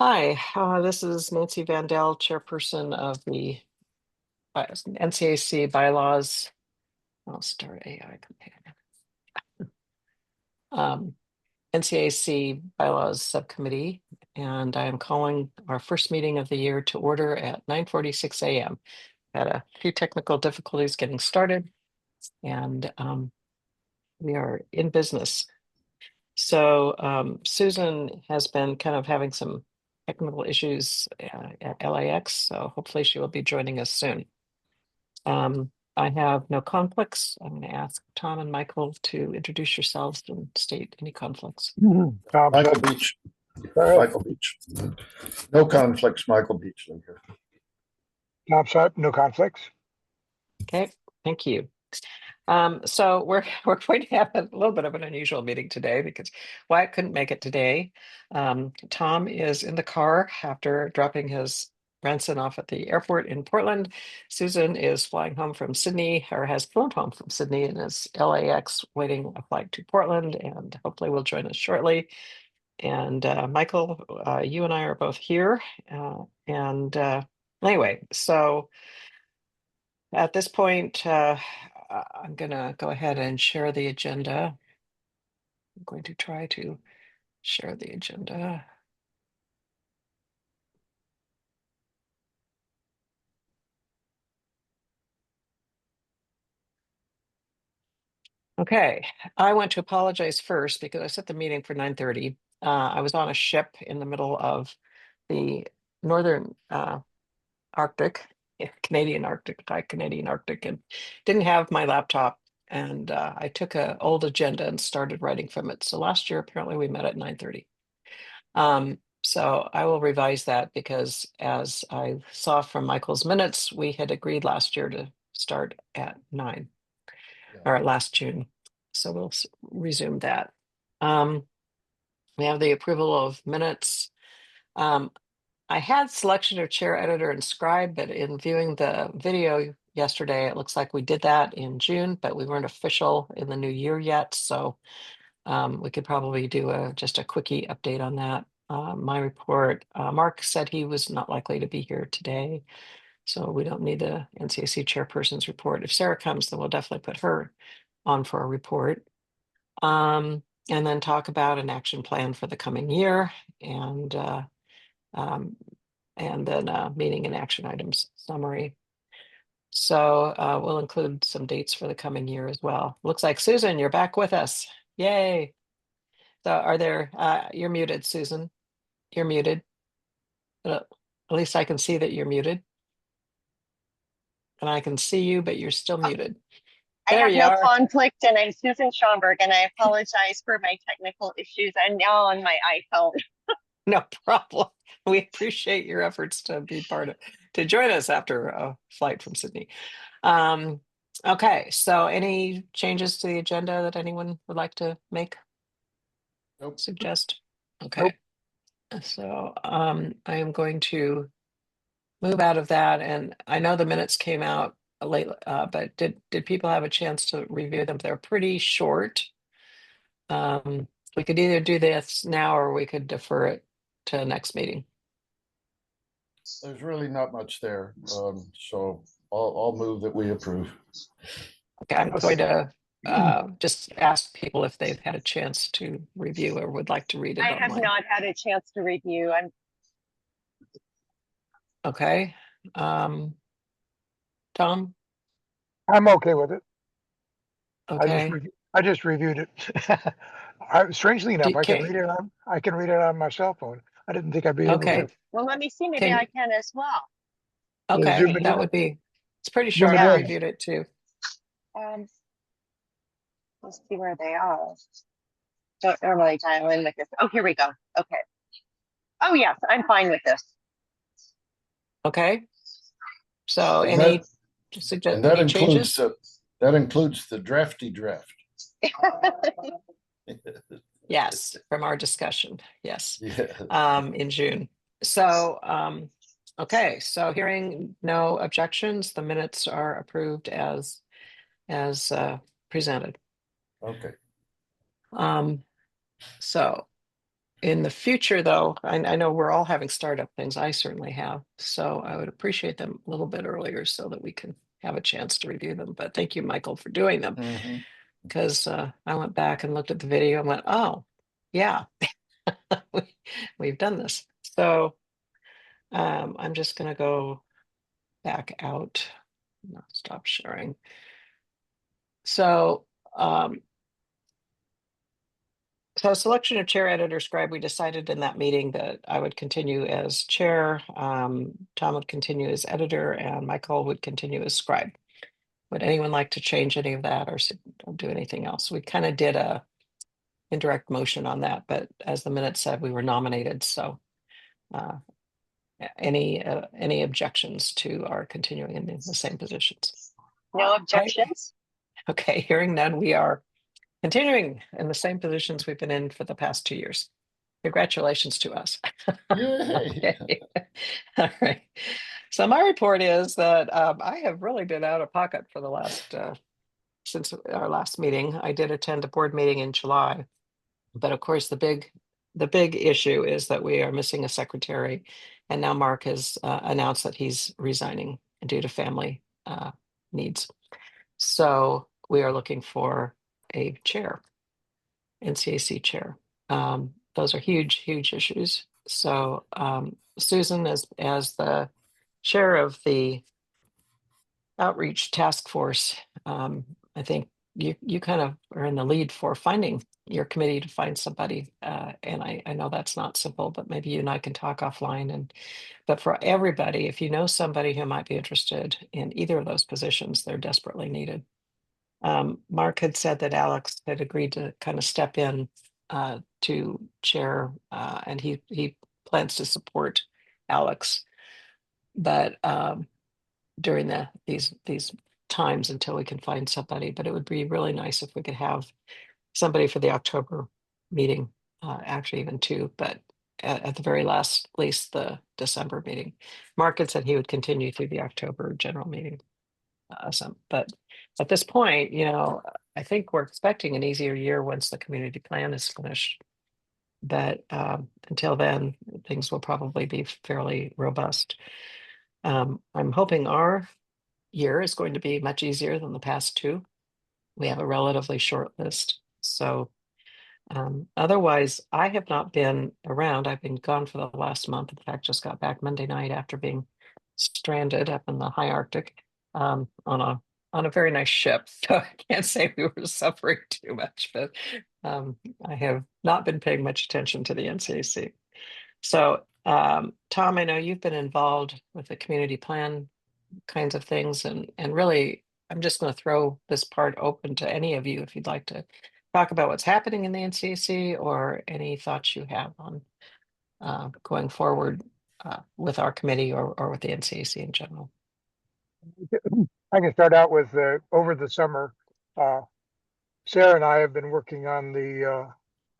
Hi, this is Nancy Vandell, Chairperson of the NCAC Bylaws. I'll start AI companion. NCAC Bylaws Subcommittee, and I am calling our first meeting of the year to order at 9:46 a.m. Had a few technical difficulties getting started, and we are in business. So Susan has been kind of having some technical issues at LAX, so hopefully she will be joining us soon. I have no conflicts. I'm going to ask Tom and Michael to introduce yourselves and state any conflicts. Michael Beach. Michael Beach. No conflicts, Michael Beach. Tom Sharp, no conflicts. Okay, thank you. So we're going to have a little bit of an unusual meeting today because Wyatt couldn't make it today. Tom is in the car after dropping his grandson off at the airport in Portland. Susan is flying home from Sydney, or has flown home from Sydney, and is LAX waiting a flight to Portland, and hopefully will join us shortly. And Michael, you and I are both here. Anyway, so at this point, I'm going to go ahead and share the agenda. I'm going to try to share the agenda. Okay, I want to apologize first because I set the meeting for 9:30. I was on a ship in the middle of the northern Arctic, Canadian Arctic, and didn't have my laptop. And I took an old agenda and started writing from it. So last year, apparently we met at 9:30. So I will revise that because as I saw from Michael's minutes, we had agreed last year to start at 9 or last June. So we'll resume that. We have the approval of minutes. I had selection of chair, editor, and scribe, but in viewing the video yesterday, it looks like we did that in June, but we weren't official in the new year yet. So we could probably do just a quickie update on that. My report, Mark said he was not likely to be here today, so we don't need the NCAC chairperson's report. If Sarah comes, then we'll definitely put her on for a report. And then talk about an action plan for the coming year and then meeting and action items summary. So we'll include some dates for the coming year as well. Looks like Susan, you're back with us. Yay. So are there, you're muted, Susan. You're muted. At least I can see that you're muted. And I can see you, but you're still muted. There I have no conflict, and I'm Susan Schomburg, and I apologize for my technical issues. I'm now on my iPhone. No problem. We appreciate your efforts to be to join us after a flight from Sydney. Okay, so any changes to the agenda that anyone would like to make? Nope. Suggest? Okay. Nope. So I am going to move out of that, and I know the minutes came out late, but did people have a chance to review them? They're pretty short. We could either do this now or we could defer it to next meeting. There's really not much there, so I'll move that we approve. Okay, I'm going to just ask people if they've had a chance to review or would like to read it. I have not had a chance to review. Okay. Tom? I'm okay with it. Okay. I just reviewed it. Strangely enough, I can read it on my cell phone. I didn't think I'd be able to. Well, let me see. Maybe I can as well. Okay, that would be. It's pretty short. I reviewed it too. Let's see where they are. Don't normally dial in with this. Oh, here we go. Okay. Oh yes, I'm fine with this. Okay. So any changes? That includes the drafty draft. Yes, from our discussion. Yes. Yeah. In June. So okay, so hearing no objections, the minutes are approved as presented. Okay. So in the future, though, I know we're all having startup things. I certainly have. So I would appreciate them a little bit earlier so that we can have a chance to review them. But thank you, Michael, for doing them. Mhm. Because I went back and looked at the video and went, oh, yeah, we've done this. So I'm just going to go back out. No, stop sharing. So, so selection of chair, editor, scribe, we decided in that meeting that I would continue as chair, Tom would continue as editor, and Michael would continue as scribe. Would anyone like to change any of that or do anything else? We kind of did a indirect motion on that, but as the minute said, we were nominated. So any objections to our continuing in the same positions? No objections? Okay, hearing none, we are continuing in the same positions we've been in for the past 2 years. Congratulations to us. Yay. Okay. All right. So my report is that I have really been out of pocket for the last, since our last meeting. I did attend a board meeting in July, but of course the big issue is that we are missing a secretary, and now Mark has announced that he's resigning due to family needs. So we are looking for a chair, NCAC chair. Those are huge issues. So Susan, as the chair of the outreach task force, I think you kind of are in the lead for finding your committee to find somebody. And I know that's not simple, but maybe you and I can talk offline. But for everybody, if you know somebody who might be interested in either of those positions, they're desperately needed. Mark had said that Alex had agreed to kind of step in to chair, and he plans to support Alex. But during these times until we can find somebody, but it would be really nice if we could have somebody for the October meeting, actually even two, but at the very least the December meeting. Mark had said he would continue through the October general meeting. But at this point, I think we're expecting an easier year once the community plan is finished. But until then, things will probably be fairly robust. I'm hoping our year is going to be much easier than the past two. We have a relatively short list. So otherwise, I have not been around. I've been gone for the last month. In fact, just got back Monday night after being stranded up in the high Arctic on a very nice ship. So I can't say we were suffering too much, but I have not been paying much attention to the NCAC. So Tom, I know you've been involved with the community plan kinds of things, and really I'm just going to throw this part open to any of you if you'd like to talk about what's happening in the NCAC or any thoughts you have on going forward with our committee or with the NCAC in general. I can start out with over the summer, Sarah and I have been working on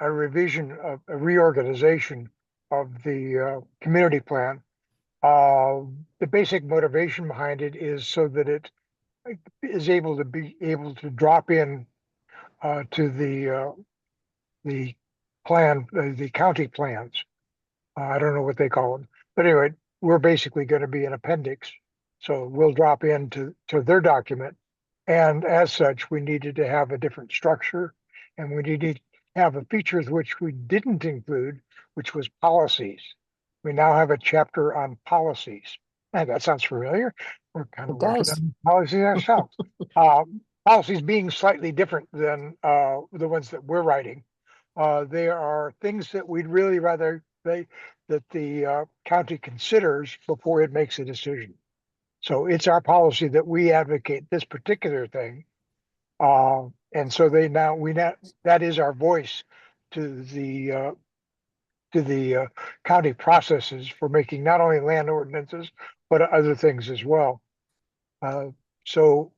a revision of a reorganization of the community plan. The basic motivation behind it is so that it is able to drop in to the plan, the county plans. I don't know what they call them, but anyway, we're basically going to be an appendix. So we'll drop into their document. And as such, we needed to have a different structure, and we needed to have a feature which we didn't include, which was policies. We now have a chapter on policies. And that sounds familiar. We're kind of It working does. on policies ourselves. Policies being slightly different than the ones that we're writing. There are things that we'd really rather that the county considers before it makes a decision. So it's our policy that we advocate this particular thing. And so that is our voice to the county processes for making not only land ordinances, but other things as well. So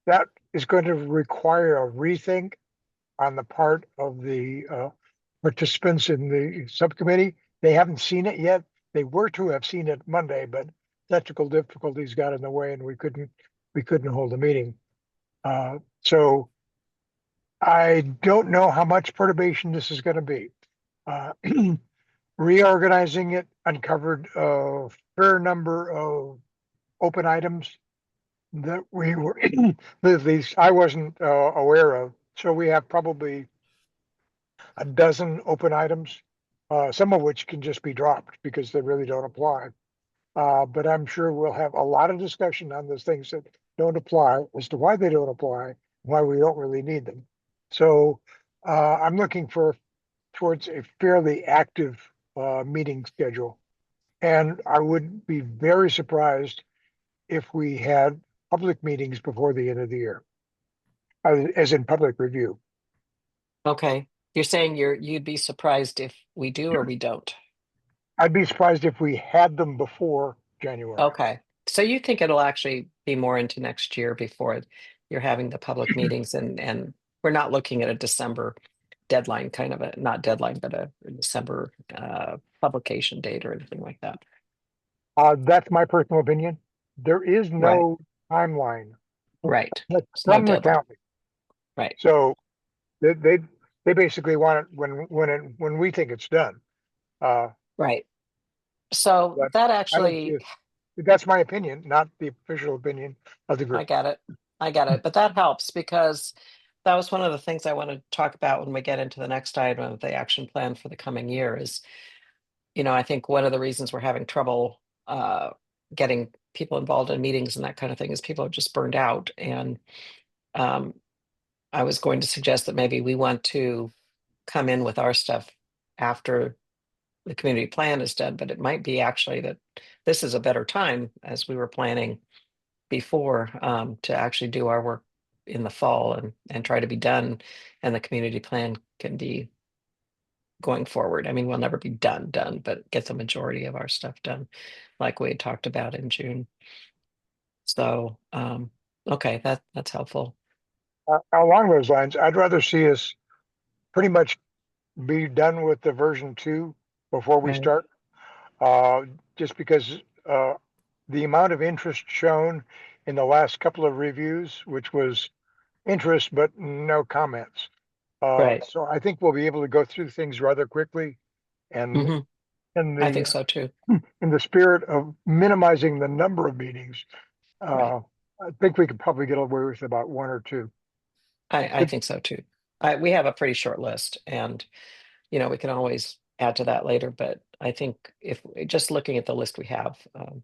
that is going to require a rethink on the part of the participants in the subcommittee. They haven't seen it yet. They were to have seen it Monday, but technical difficulties got in the way and we couldn't hold a meeting. So I don't know how much perturbation this is going to be. Uh, reorganizing it uncovered a fair number of open items that we were, at least I wasn't aware of. So we have probably a dozen open items, some of which can just be dropped because they really don't apply. But I'm sure we'll have a lot of discussion on those things that don't apply as to why they don't apply, why we don't really need them. So I'm looking towards a fairly active meeting schedule. And I would be very surprised if we had public meetings before the end of the year, as in public review. Okay. You're saying you'd be surprised if we do or we don't. I'd be surprised if we had them before January. Okay. So you think it'll actually be more into next year before you're having the public meetings and we're not looking at a December deadline, kind of a, not deadline, but a December publication date or anything like that. That's my personal opinion. There is no timeline Right. that's There's no from the deadline. county. Right. So they basically want it when we think it's done. Right. So But that I don't actually, see it. That's my opinion, not the official opinion of the I group. get it. I get it. But that helps because that was one of the things I want to talk about when we get into the next item of the action plan for the coming year is, I think one of the reasons we're having trouble getting people involved in meetings and that kind of thing is people are just burned out. And I was going to suggest that maybe we want to come in with our stuff after the community plan is done, but it might be actually that this is a better time as we were planning before to actually do our work in the fall and try to be done and the community plan can be going forward. I mean, we'll never be done, but get the majority of our stuff done like we had talked about in June. So, okay, that's helpful. Along those lines, I'd rather see us pretty much be done with the version 2 before we Right. start. Just because the amount of interest shown in the last couple of reviews, which was interest but no comments. Right. So I think we'll be able to go through things rather quickly, and Mhm. in I think the so too. in the spirit of minimizing the number of meetings, Right. I think we could probably get away with about one or two. I think so too. We have a pretty short list and, we can always add to that later, but I think if just looking at the list we have, I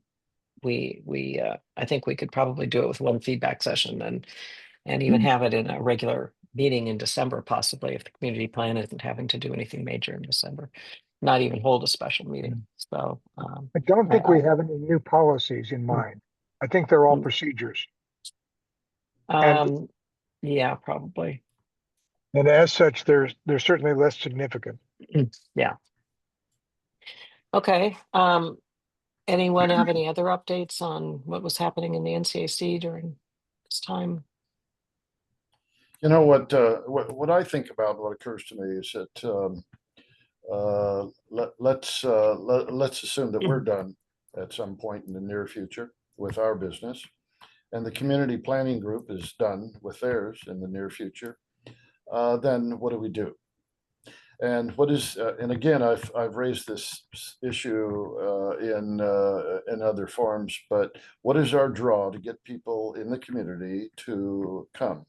think we could probably do it with one feedback session and even have it in a regular meeting in December, possibly if the community plan isn't having to do anything major in December, not even hold a special meeting. So, I don't think we have any new policies in mind. I think they're all Mm. procedures. And yeah, probably. and as such, they're certainly less significant. Yeah. Okay. Anyone have any other updates on what was happening in the NCAC during this time? You know what I think about what occurs to me is that let's assume that we're done at some point in the near future with our business, and the community planning group is done with theirs in the near future. Then what do we do? And what is and again, I've raised this issue in other forms, but what is our draw to get people in the community to come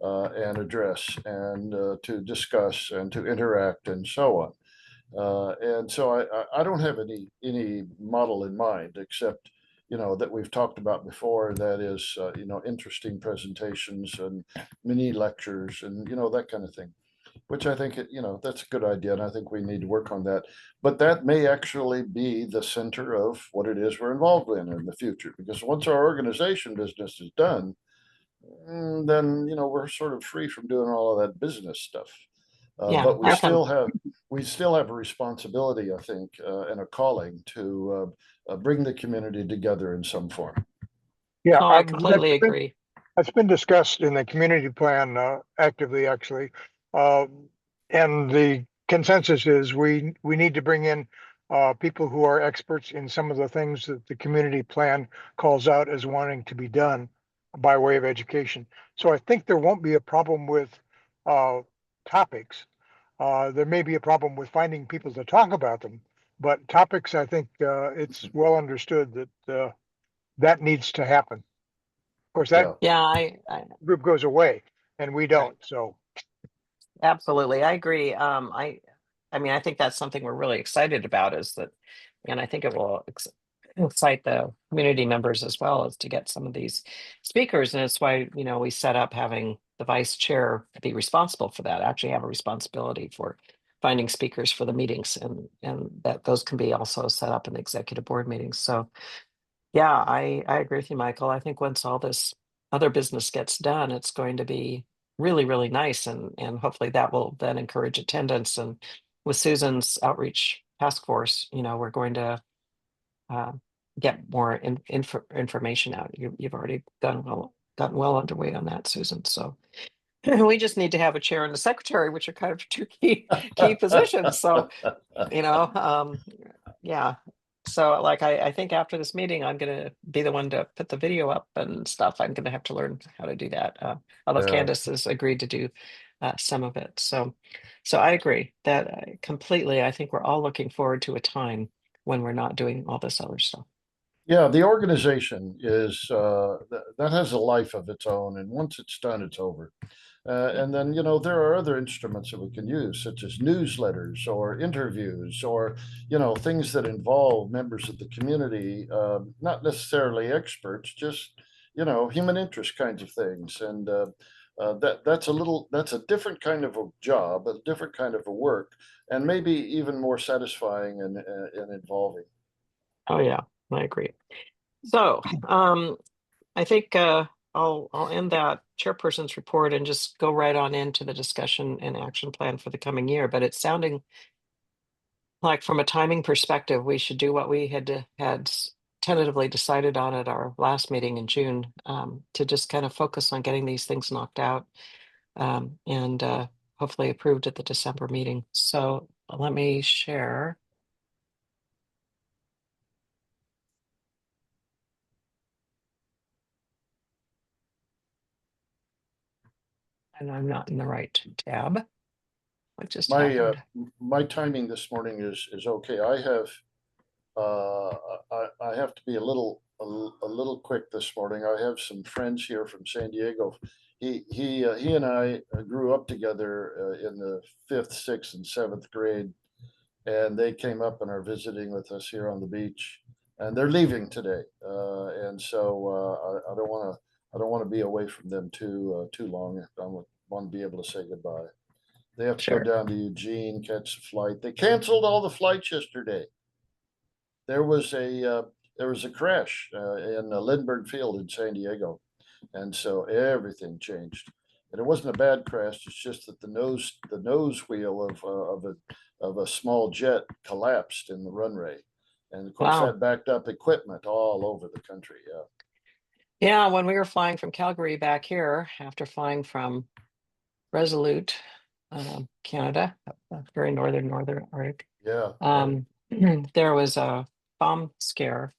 and address and to discuss and to interact and so on? And so I don't have any model in mind except that we've talked about before. That is interesting presentations and mini lectures and that kind of thing, which I think that's a good idea, and I think we need to work on that. But that may actually be the center of what it is we're involved in the future, because once our organization business is done, then we're sort of free from doing all of that business stuff. Yeah, But I come. we still have a responsibility, I think, and a calling to bring the community together in some form. Yeah, Oh, I completely agree. That's been discussed in the community plan actively, actually. And the consensus is we need to bring in people who are experts in some of the things that the community plan calls out as wanting to be done by way of education. So I think there won't be a problem with topics. There may be a problem with finding people to talk about them, but topics, I think, it's well understood that, that needs to happen. Of course, that Yeah, I group goes away and we don't, so. absolutely. I agree. I mean, I think that's something we're really excited about is that, and I think it will excite the community members as well as to get some of these speakers. And it's why, we set up having the vice chair be responsible for that, actually have a responsibility for finding speakers for the meetings and that those can be also set up in the executive board meetings. So yeah, I agree with you, Michael. I think once all this other business gets done, it's going to be really, really nice. And hopefully that will then encourage attendance. And with Susan's outreach task force, we're going to uh, get more information out. You've already gotten well underway on that, Susan. So we just need to have a chair and a secretary, which are kind of two key positions. So, yeah. So like I think after this meeting, I'm gonna be the one to put the video up and stuff. I'm gonna have to learn how to do that. Although Yeah. Candace has agreed to do some of it. So I agree that completely. I think we're all looking forward to a time when we're not doing all this other stuff. Yeah, the organization is that has a life of its own, and once it's done, it's over. And then, there are other instruments that we can use, such as newsletters or interviews or, things that involve members of the community, not necessarily experts, just, human interest kinds of things. And that's a different kind of a job, a different kind of a work, and maybe even more satisfying and involving. Oh yeah, I agree. So I think I'll end that chairperson's report and just go right on into the discussion and action plan for the coming year. But it's sounding like from a timing perspective, we should do what we had tentatively decided on at our last meeting in June, to just kind of focus on getting these things knocked out, and hopefully approved at the December meeting. So let me share. And I'm not in the right tab. What just happened? My timing this morning is okay. Uh, I have to be a little quick this morning. I have some friends here from San Diego. He and I grew up together in the fifth, sixth, and seventh grade, and they came up and are visiting with us here on the beach. And they're leaving today, and so I don't want to be away from them too long. I want to be able to say goodbye. They have to Sure. go down to Eugene, catch a flight. They canceled all the flights yesterday. There was a crash in Lindbergh Field in San Diego, and so everything changed. And it wasn't a bad crash. It's just that the nose wheel of a small jet collapsed in the runway, and of course Wow. that backed up equipment all over the country. Yeah. Yeah, when we were flying from Calgary back here, after flying from Resolute, Canada, very northern Arctic, Yeah. Right. there was a bomb scare.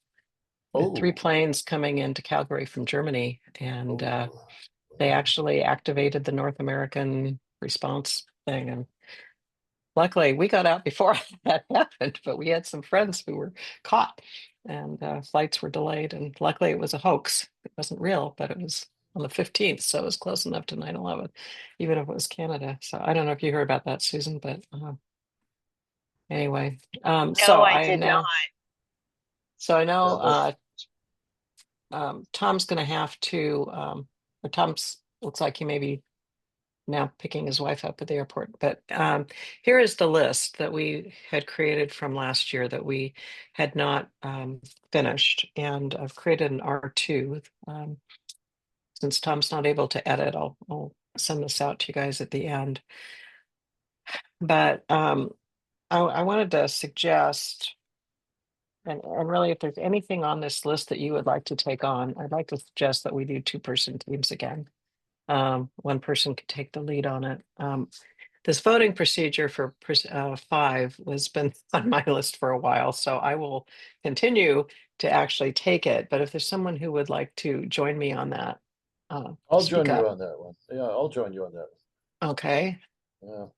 With 3 Oh. planes coming into Calgary from Germany, and Oh. they actually activated the North American response thing. And luckily, we got out before that happened, but we had some friends who were caught, and flights were delayed. And luckily, it was a hoax. It wasn't real, but it was on the 15th, so it was close enough to 9/11, even if it was Canada. So I don't know if you heard about that, Susan, but anyway, No, so I I am did not. now. So I know Yeah, Tom's going to have to, or Tom's looks like he may be now picking his wife up at the airport. But here is the list that we had created from last year that we had not finished. And I've created an R2. Since Tom's not able to edit, I'll send this out to you guys at the end. But I wanted to suggest, and really, if there's anything on this list that you would like to take on, I'd like to suggest that we do 2-person teams again. One person could take the lead on it. This voting procedure for 5 has been on my list for a while, so I will continue to actually take it. But if there's someone who would like to join me on that, I'll speak join you up. on that one. Yeah, I'll join you on that Okay. one.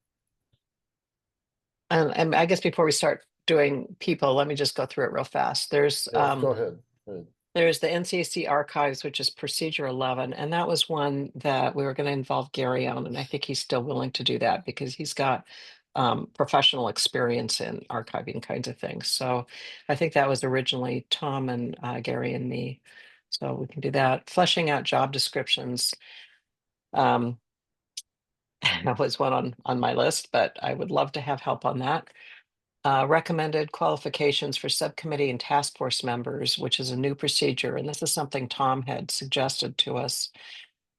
And I guess before we start doing people, let me just go through it real fast. There's Yeah, go ahead. Go ahead. there's the NCAC archives, which is procedure 11, and that was one that we were going to involve Gary on, and I think he's still willing to do that because he's got professional experience in archiving kinds of things. So I think that was originally Tom and Gary and me. So we can do that. Fleshing out job descriptions. That was one on my list, but I would love to have help on that. Recommended qualifications for subcommittee and task force members, which is a new procedure, and this is something Tom had suggested to us.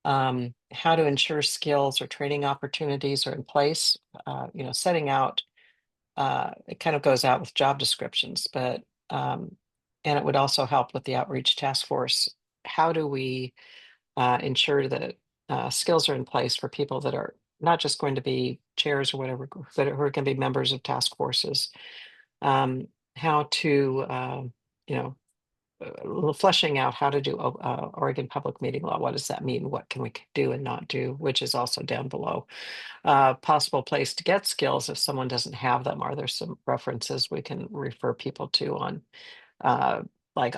How to ensure skills or training opportunities are in place. Setting out. It kind of goes out with job descriptions, but and it would also help with the outreach task force. How do we ensure that skills are in place for people that are not just going to be chairs or whatever, but who are going to be members of task forces? How to, fleshing out how to do Oregon public meeting law. What does that mean? What can we do and not do? Which is also down below. Possible place to get skills if someone doesn't have them. Are there some references we can refer people to on like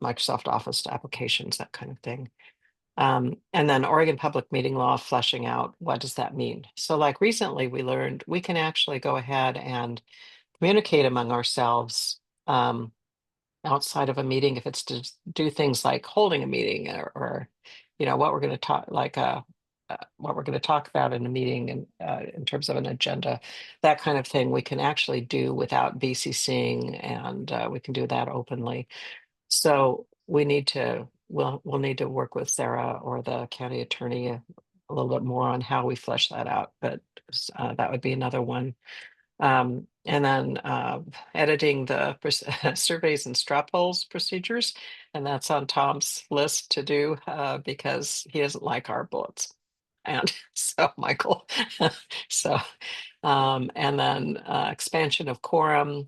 Microsoft Office applications, that kind of thing? And then Oregon public meeting law, fleshing out what does that mean? So like recently we learned we can actually go ahead and communicate among ourselves outside of a meeting if it's to do things like holding a meeting or what we're going to talk what we're going to talk about in a meeting and in terms of an agenda, that kind of thing we can actually do without BCCing, and we can do that openly. So we'll need to work with Sarah or the county attorney a little bit more on how we flesh that out, but that would be another one. And then editing the surveys and straw polls procedures, and that's on Tom's list to do because he doesn't like our bullets. And so Michael, so and then expansion of quorum.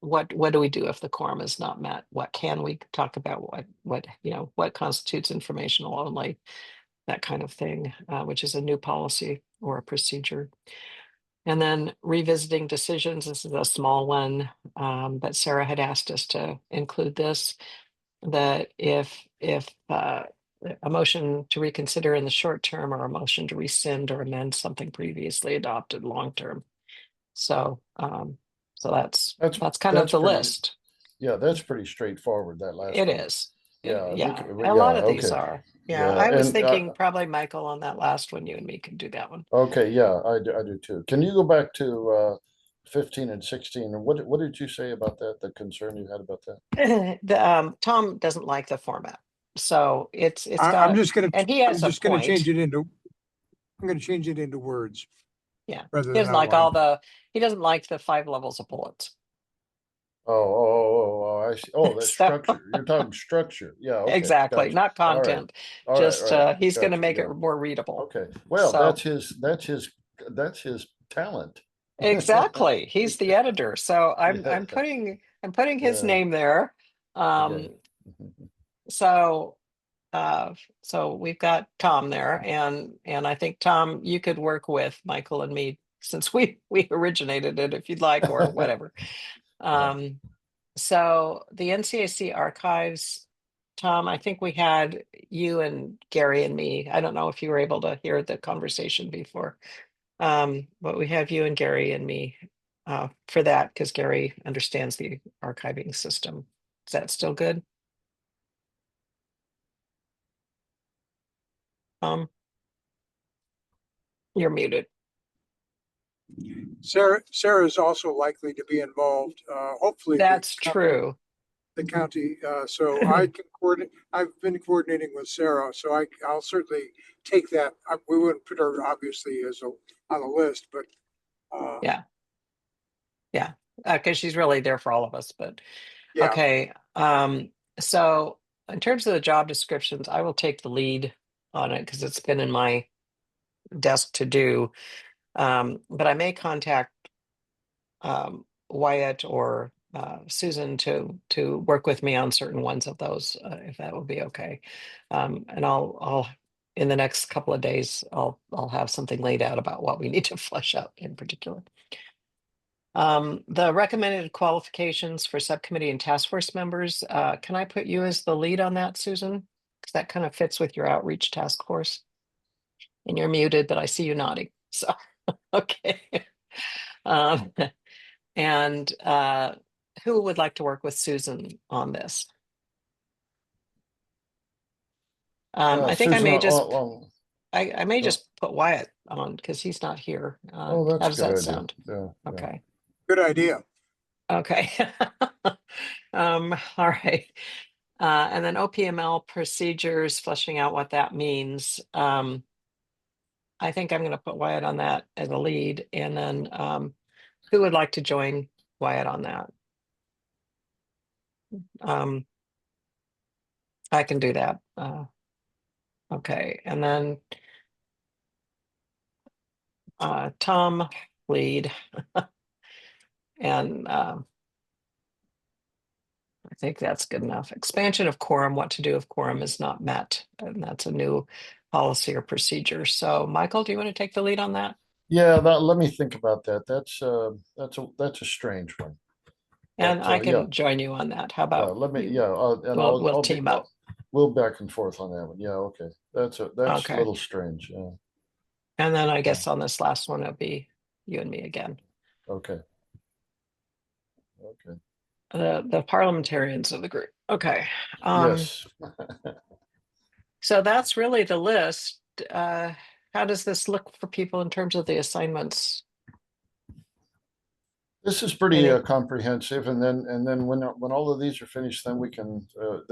What do we do if the quorum is not met? What can we talk about? What constitutes informational only? That kind of thing, which is a new policy or a procedure. And then revisiting decisions. This is a small one, but Sarah had asked us to include this, that if a motion to reconsider in the short term or a motion to rescind or amend something previously adopted long term. So that's kind of the pretty- list. Yeah, that's pretty straightforward, that last It one. is. Yeah, Yeah, a a lot of these okay. are. Yeah, I was and, thinking probably Michael on that last one. You and me can do that one. Okay, yeah, I do too. Can you go back to 15 and 16? And what did you say about that? The concern you had about that? Tom doesn't like the format, so it's I'm got, just gonna, and he I'm has a just gonna point. change it into, I'm gonna change it into words. Yeah, Rather he than doesn't like outline. he doesn't like the 5 levels of bullets. I see. Oh, that's So structure. You're talking structure. Yeah, okay, exactly, gotcha. not All right, content. all right, Just right. he's going to Gotcha. make it Yeah. more readable. Okay. Well, So that's his talent. exactly, he's the editor. So I'm Yeah. putting his name there. Okay. So so we've got Tom there, and I think Tom, you could work with Michael and me since we originated it if you'd like, or whatever. So the NCAC archives, Tom, I think we had you and Gary and me. I don't know if you were able to hear the conversation before. But we have you and Gary and me for that because Gary understands the archiving system. Is that still good? You're muted. Sarah is also likely to be involved, hopefully. That's true. The county, so I can coordinate, I've been coordinating with Sarah, so I'll certainly take that. We wouldn't put her obviously on the list, but. Yeah. Yeah. Because she's really there for all of us, but Yeah. okay. So in terms of the job descriptions, I will take the lead on it because it's been in my desk to do. But I may contact Wyatt or Susan to work with me on certain ones of those, if that would be okay. And I'll in the next couple of days, I'll have something laid out about what we need to flesh out in particular. The recommended qualifications for subcommittee and task force members, can I put you as the lead on that, Susan? Because that kind of fits with your outreach task force. And you're muted, but I see you nodding, so, okay. And who would like to work with Susan on this? I think I Susan, may just, I may oh. just put Wyatt on because he's not here. Oh, How that's does a good that idea. sound? Yeah. Okay. Good idea. Okay. All right. And then OPML procedures, fleshing out what that means. I think I'm going to put Wyatt on that as a lead. And then who would like to join Wyatt on that? I can do that. Okay. And then Tom lead. And I think that's good enough. Expansion of quorum, what to do if quorum is not met. And that's a new policy or procedure. So Michael, do you want to take the lead on that? Yeah, let me think about that. That's a strange one. And But, I can yeah, join you on that. How yeah, about let me, you? yeah, and We'll I'll be, team up. we'll back and forth on that one. Yeah, okay. That's a Okay. little strange. Yeah, And then I guess on this last one, it'll be you and me again. okay. Okay. The parliamentarians of the group. Okay. Yes. So that's really the list. How does this look for people in terms of the assignments? This is pretty Any- comprehensive, and then when all of these are finished, then we can our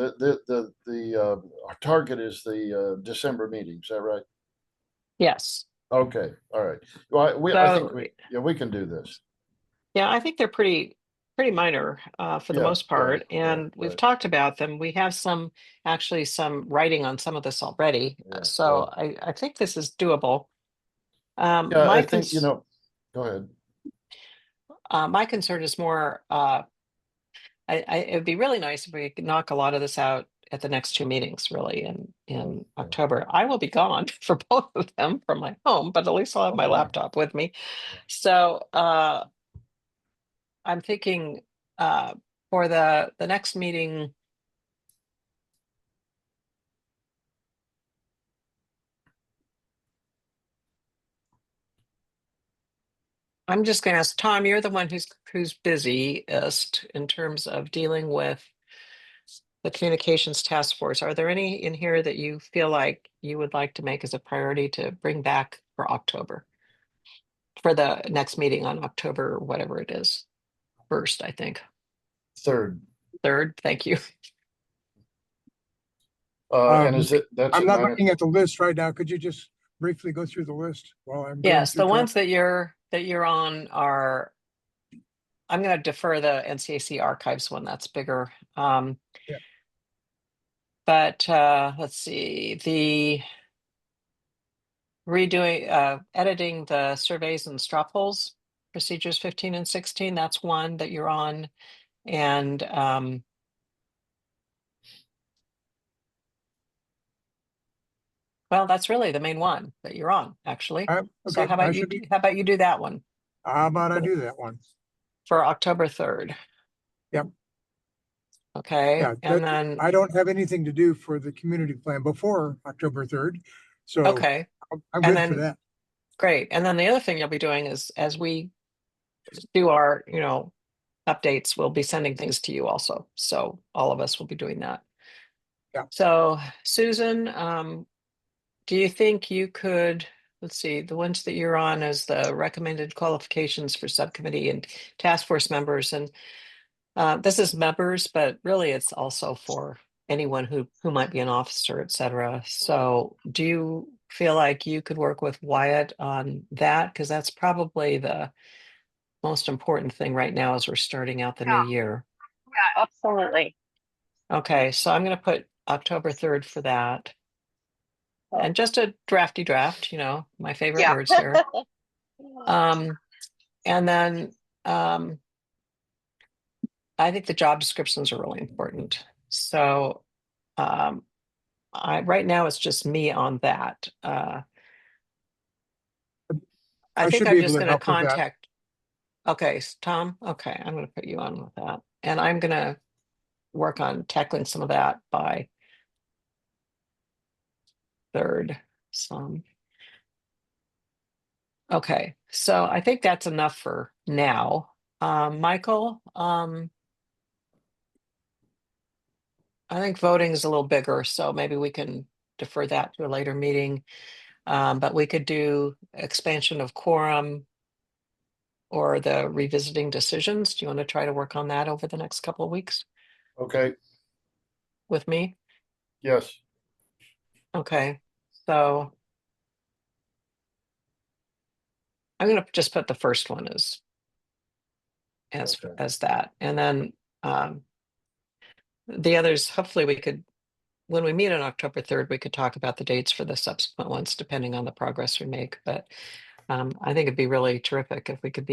target is the December meeting. Is that right? Yes. Okay, all right. Well, I think we can do this. Yeah, I think they're pretty minor for the Yeah, most part, right, and we've right. talked about them. We have some writing on some of this already, Yeah, so I think this is doable. Yeah, My I think, go ahead. my concern is more. It would be really nice if we could knock a lot of this out at the next two meetings, really, in Yeah. October. I will be gone for both of them from my home, but at least I'll have my Okay. laptop with me. So I'm thinking for the next meeting. I'm just going to ask Tom, you're the one who's busiest in terms of dealing with the communications task force. Are there any in here that you feel like you would like to make as a priority to bring back for October? For the next meeting on October, whatever it is, 1st, I think. Third. 3rd, thank you. And that's I'm at not 9 looking at the list right now. Could you just briefly go through the list while I'm going Yes, through the track? ones that you're on are, I'm going to defer the NCAC archives one, that's bigger. Yeah. But let's see, the redoing, editing the surveys and straw polls, procedures 15 and 16, that's one that you're on. And well, that's really the main one that you're on, actually. So Okay, how about you do that one how about I do that one? for October 3rd? Yep. Okay, Yeah, and then, I don't have anything to do for the community plan before October 3rd. So okay, I'm and good for then, that. great. And then the other thing you'll be doing is as we do our, updates, we'll be sending things to you also. So all of us will be doing that. Yeah. So Susan, do you think you could, let's see, the ones that you're on as the recommended qualifications for subcommittee and task force members, and this is members, but really it's also for anyone who might be an officer, et cetera. So do you feel like you could work with Wyatt on that? Because that's probably the most important thing right now as we're starting out the new year. Yeah, absolutely. Okay, so I'm going to put October 3rd for that. And just a drafty draft, my favorite Yeah. words here. And then I think the job descriptions are really important. So right now it's just me on that. I I think should I'm be just able to gonna help with that. contact. Okay, Tom, okay, I'm gonna put you on with that, and I'm gonna work on tackling some of that by third, some. Okay, so I think that's enough for now. Michael, I think voting is a little bigger, so maybe we can defer that to a later meeting. But we could do expansion of quorum or the revisiting decisions. Do you want to try to work on that over the next couple of weeks Okay, with me? yes, Okay, so I'm gonna just put the first one as Okay. as that, and then the others, hopefully we could, when we meet on October 3rd, we could talk about the dates for the subsequent ones, depending on the progress we make. But I think it'd be really terrific if we could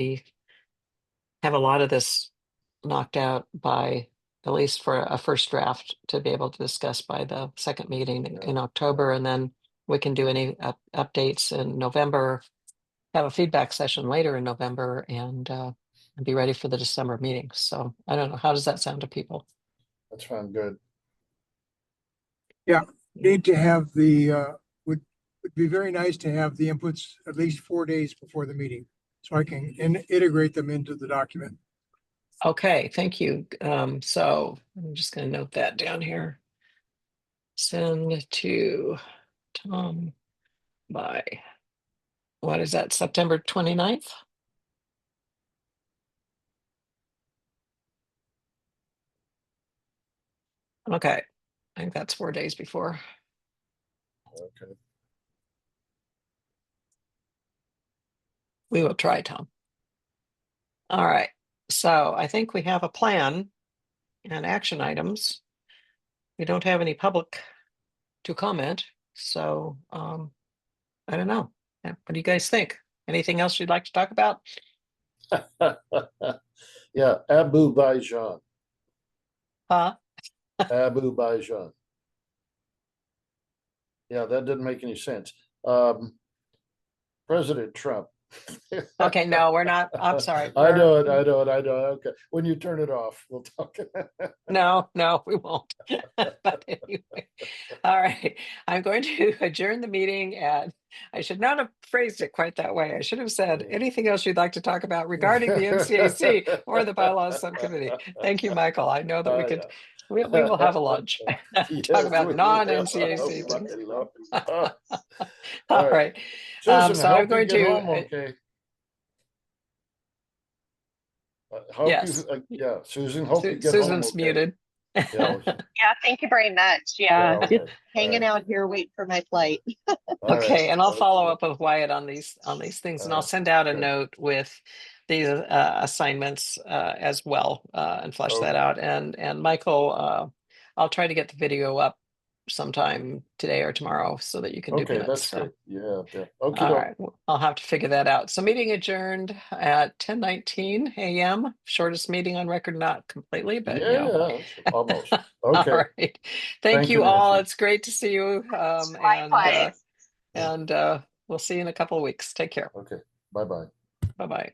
have a lot of this knocked out by, at least for a first draft, to be able to discuss by the second meeting in October, and then we can do any updates in November, have a feedback session later in November, and be ready for the December meeting. So I don't know, how does that sound to people? that's fine, good. Need to have would be very nice to have the inputs at least 4 days before the meeting, so I can integrate them into the document. Okay, thank you. So I'm just going to note that down here. Send to Tom by, what is that, September 29th? Okay, I think that's 4 days before. Okay, We will try, Tom. All right, so I think we have a plan and action items. We don't have any public to comment, so I don't know. What do you guys think? Anything else you'd like to talk about? yeah, Azerbaijan, Huh? Azerbaijan. Yeah, that didn't make any sense. President Trump. Okay, no, we're not. I'm sorry. I know it. Okay, when you turn it off, we'll talk. No, we won't. But anyway, all right. I'm going to adjourn the meeting at, I should not have phrased it quite that way. I should have said, anything else you'd like to talk about regarding the NCAC or the Bylaws Subcommittee? Thank you, Michael. I know that we could, we will have a lunch. Talk Yes, about we will. non-NCAC Oh, things. my Lord. All right. Susan, So I I'm hope you going get to, home okay. Hope yes, yeah, Susan, hope you get home Susan's okay. muted. Yeah, Yeah, thank you very much. yeah, Yeah, okay. hanging out here, waiting for my flight. All Okay, right. and I'll follow up with Wyatt on these things, and I'll send out a good. note with these assignments as well, and flesh that Okay. out. And Michael, I'll try to get the video up sometime today or tomorrow so that you can do Okay, minutes. that's So, great. Yeah, okay. all right, well, I'll have to figure that out. So, meeting adjourned at 10:19 a.m. Shortest meeting on record, not completely, but Yeah, almost. All Okay. right. Thank Thank you you, all. Nancy. It's great to see you. Likewise. And we'll see you in a couple of weeks. Take care. Okay, bye-bye. Bye-bye.